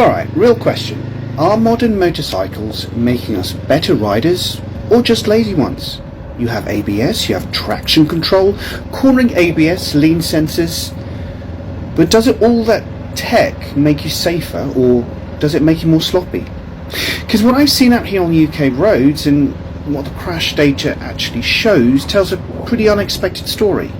Alright, real question. Are modern motorcycles making us better riders or just lazy ones? You have ABS, you have traction control, cornering ABS, lean sensors, but does it all that tech make you safer or does it make you more sloppy? Because what I've seen out here on UK roads and what the crash data actually shows tells a pretty unexpected story.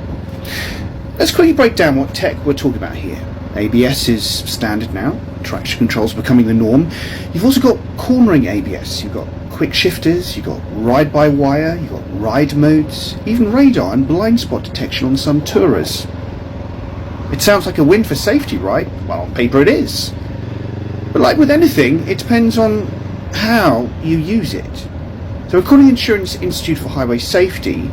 Let's quickly break down what tech we're talking about here. ABS is standard now, traction control is becoming the norm. You've also got cornering ABS, you've got quick shifters, you've got ride-by-wire, you've got ride modes, even radar and blind spot detection on some Tourers. It sounds like a win for safety, right? Well, on paper it is. But like with anything, it depends on how you use it. So according to the Insurance Institute for Highway Safety,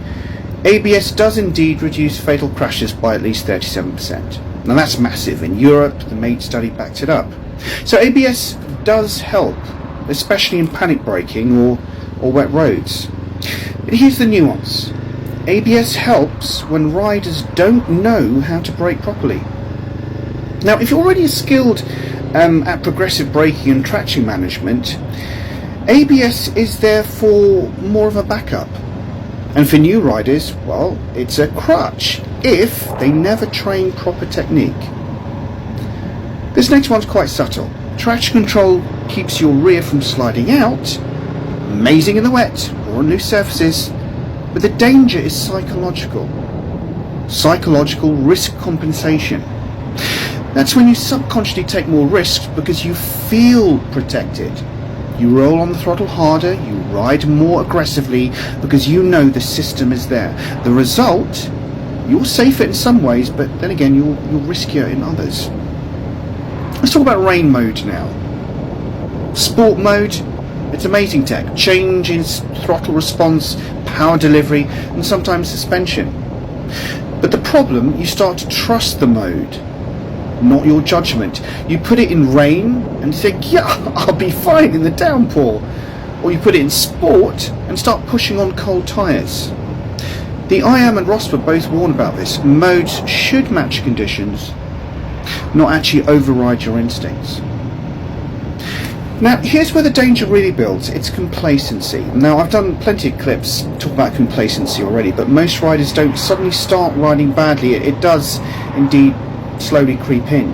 ABS does indeed reduce fatal crashes by at least 37%. Now that's massive. In Europe, the MAID study backed it up. So ABS does help, especially in panic braking or wet roads. But here's the nuance. ABS helps when riders don't know how to brake properly. Now, if you're already skilled at progressive braking and traction management, ABS is therefore more of a backup. And for new riders, well, it's a crutch if they never train proper technique. This next one's quite subtle. Traction control keeps your rear from sliding out, amazing in the wet or on loose surfaces, but the danger is psychological. Psychological risk compensation. That's when you subconsciously take more risks because you feel protected. You roll on the throttle harder, you ride more aggressively because you know the system is there. The result, you're safer in some ways, but then again, you're riskier in others. Let's talk about rain mode now. Sport mode, it's amazing tech. Change in throttle response, power delivery, and sometimes suspension. But the problem, you start to trust the mode, not your judgment. You put it in rain and you think, yeah, I'll be fine in the downpour. Or you put it in sport and start pushing on cold tyres. The IAM and ROSPA both warn about this. Modes should match conditions, not actually override your instincts. Now, here's where the danger really builds. It's complacency. Now, I've done plenty of clips talking about complacency already, but most riders don't suddenly start riding badly. It does indeed slowly creep in.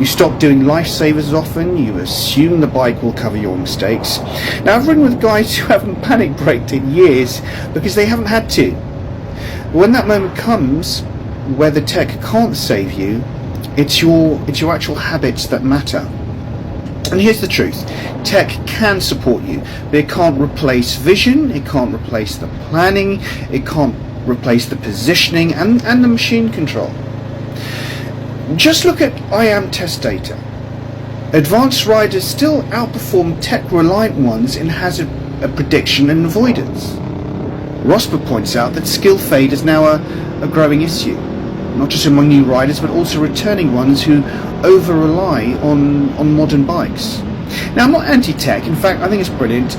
You stop doing lifesavers as often, you assume the bike will cover your mistakes. Now, I've ridden with guys who haven't panic braked in years because they haven't had to. When that moment comes where the tech can't save you, it's your actual habits that matter. And here's the truth. Tech can support you, but it can't replace vision, it can't replace the planning, it can't replace the positioning and the machine control. Just look at IAM test data. Advanced riders still outperform tech-reliant ones in hazard prediction and avoidance. ROSPA points out that skill fade is now a growing issue, not just among new riders but also returning ones who over-rely on modern bikes. Now, I'm not anti-tech. In fact, I think it's brilliant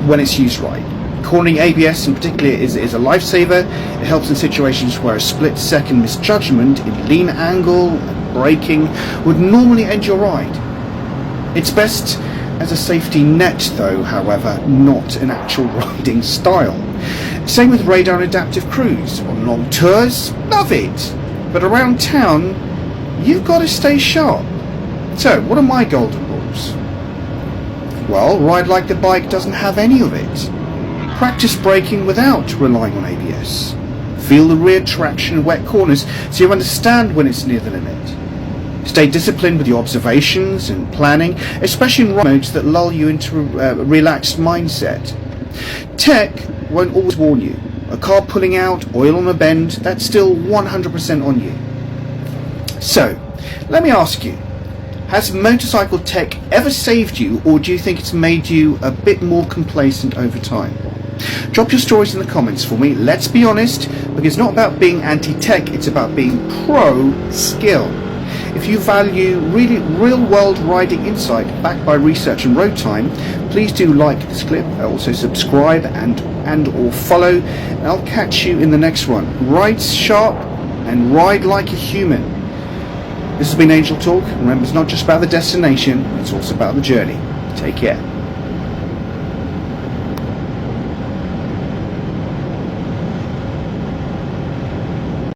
when it's used right. Cornering ABS in particular is a lifesaver. It helps in situations where a split-second misjudgment in lean angle and braking would normally end your ride. It's best as a safety net though, however, not an actual riding style. Same with radar and adaptive cruise. On long tours, love it. But around town, you've got to stay sharp. So, what are my golden rules? Well, ride like the bike doesn't have any of it. Practice braking without relying on ABS. Feel the rear traction in wet corners so you understand when it's near the limit. Stay disciplined with your observations and planning, especially in ride modes that lull you into a relaxed mindset. Tech won't always warn you. A car pulling out, oil on a bend, that's still 100% on you. So, let me ask you, has motorcycle tech ever saved you, or do you think it's made you a bit more complacent over time? Drop your stories in the comments for me. Let's be honest, because it's not about being anti-tech, it's about being pro-skill. If you value really real-world riding insight backed by research and road time, please do like this clip, also subscribe and or follow, and I'll catch you in the next one. Ride sharp and ride like a human. This has been Angel Talk. Remember, it's not just about the destination, it's also about the journey. Take care.